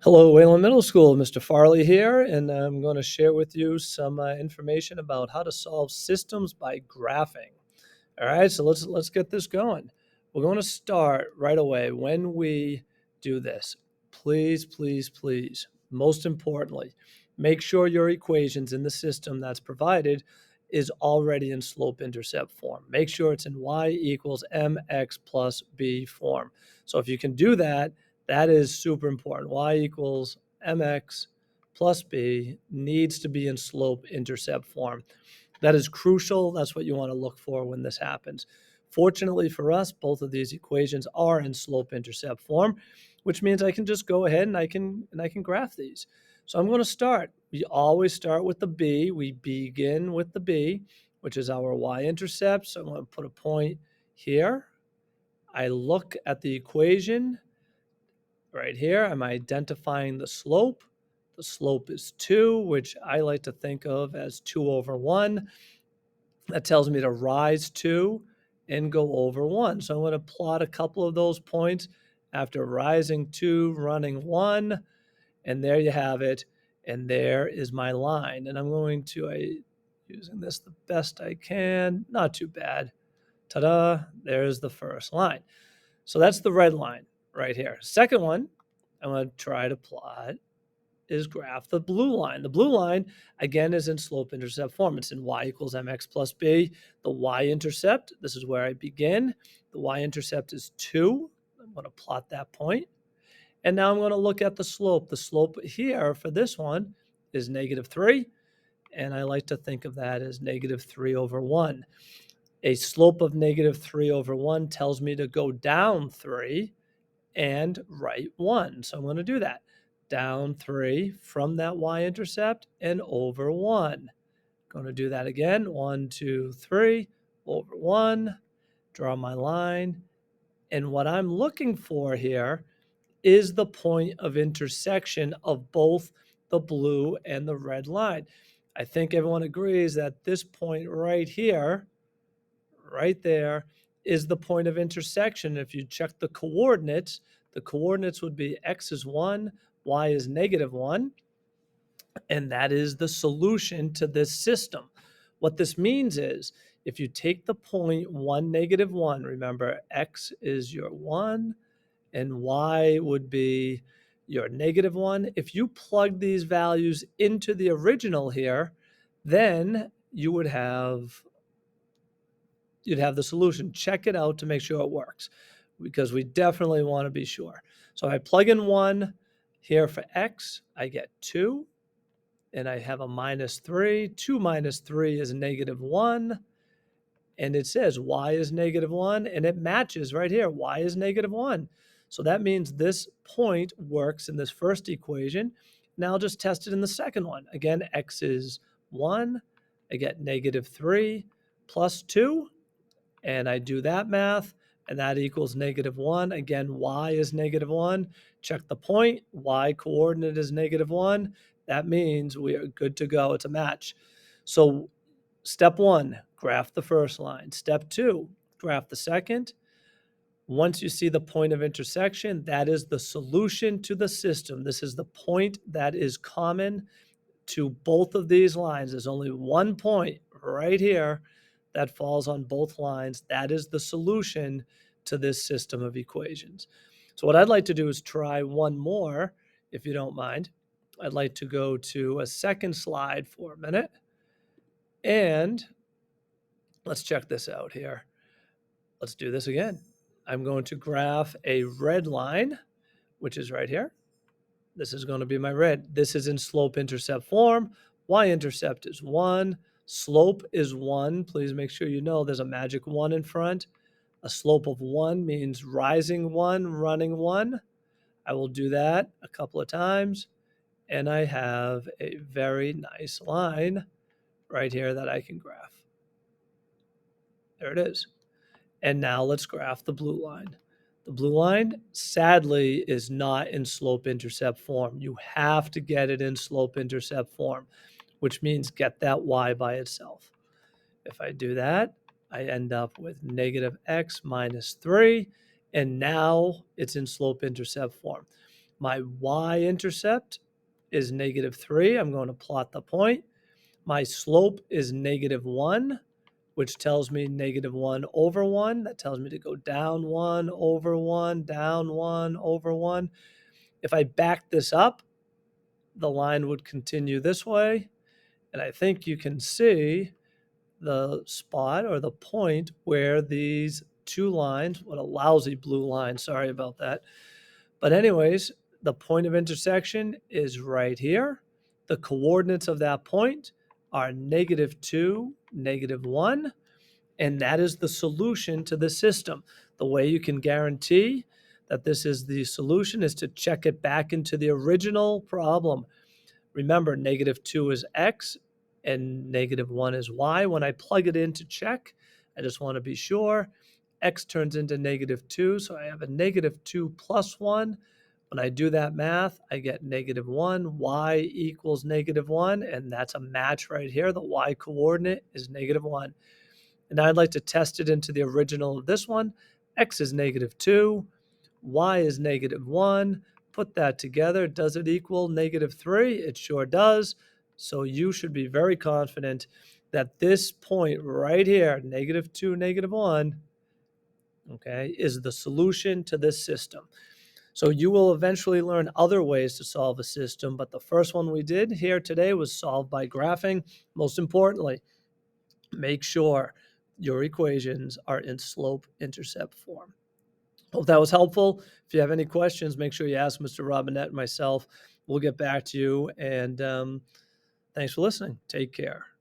Hello, Wayland Middle School. Mr. Farley here, and I'm going to share with you some information about how to solve systems by graphing. All right, so let's get this going. We're going to start right away when we do this. Please, please, please, most importantly, make sure your equations in the system that's provided is already in slope-intercept form. Make sure it's in y equals mx plus b form. So if you can do that, that is super important. Y equals mx plus b needs to be in slope-intercept form. That is crucial. That's what you want to look for when this happens. Fortunately for us, both of these equations are in slope-intercept form, which means I can just go ahead and I can graph these. So I'm going to start. We always start with the b. We begin with the b, which is our y-intercept. So I'm going to put a point here. I look at the equation right here. I'm identifying the slope. The slope is 2, which I like to think of as 2 over 1. That tells me to rise 2 and go over 1. So I'm going to plot a couple of those points after rising 2, running 1, and there you have it. And there is my line. And I'm going to, using this the best I can, not too bad. Ta-da, there's the first line. So that's the red line right here. Second one, I'm going to try to plot is graph the blue line. The blue line, again, is in slope-intercept form. It's in y equals mx plus b. The y-intercept, this is where I begin. The y-intercept is 2. I'm going to plot that point. And now I'm going to look at the slope. The slope here for this one is -3. And I like to think of that as -3 over 1. A slope of -3 over 1 tells me to go down 3 and right 1. So I'm going to do that. Down 3 from that y-intercept and over 1. Going to do that again. 1, 2, 3, over 1. Draw my line. And what I'm looking for here is the point of intersection of both the blue and the red line. I think everyone agrees that this point right here, right there, is the point of intersection. If you check the coordinates would be x is 1, y is -1, and that is the solution to this system. What this means is if you take the point 1, -1, remember x is your 1 and y would be your -1. If you plug these values into the original here, then you'd have the solution. Check it out to make sure it works because we definitely want to be sure. So if I plug in 1 here for x, I get 2, and I have a -3. 2 minus 3 is -1, and it says y is -1, and it matches right here. Y is -1. So that means this point works in this first equation. Now I'll just test it in the second one. Again, x is 1. I get -3 plus 2, and I do that math, and that equals -1. Again, y is -1. Check the point. Y coordinate is -1. That means we are good to go. It's a match. So step 1, graph the first line. Step 2, graph the second. Once you see the point of intersection, that is the solution to the system. This is the point that is common to both of these lines. There's only one point right here that falls on both lines. That is the solution to this system of equations. So what I'd like to do is try one more, if you don't mind. I'd like to go to a second slide for a minute. And let's check this out here. Let's do this again. I'm going to graph a red line, which is right here. This is going to be my red. This is in slope-intercept form. Y-intercept is 1. Slope is 1. Please make sure you know there's a magic 1 in front. A slope of 1 means rising 1, running 1. I will do that a couple of times, and I have a very nice line right here that I can graph. There it is. And now let's graph the blue line. The blue line, sadly, is not in slope-intercept form. You have to get it in slope-intercept form, which means get that y by itself. If I do that, I end up with -x minus 3, and now it's in slope-intercept form. My y-intercept is -3. I'm going to plot the point. My slope is -1, which tells me -1 over 1. That tells me to go down 1 over 1, down 1 over 1. If I back this up, the line would continue this way. And I think you can see the spot or the point where these two lines, what a lousy blue line, sorry about that. But anyways, the point of intersection is right here. The coordinates of that point are -2, -1, and that is the solution to the system. The way you can guarantee that this is the solution is to check it back into the original problem. Remember, -2 is x and -1 is y. When I plug it in to check, I just want to be sure. X turns into -2, so I have a -2 plus 1. When I do that math, I get -1, y equals -1, and that's a match right here. The y coordinate is -1. And now I'd like to test it into the original of this one. X is -2, y is -1. Put that together. Does it equal -3? It sure does. So you should be very confident that this point right here, -2, -1, okay, is the solution to this system. So you will eventually learn other ways to solve a system, but the first one we did here today was solved by graphing. Most importantly, make sure your equations are in slope-intercept form. Hope that was helpful. If you have any questions, make sure you ask Mr. Robinette and myself. We'll get back to you, and thanks for listening. Take care.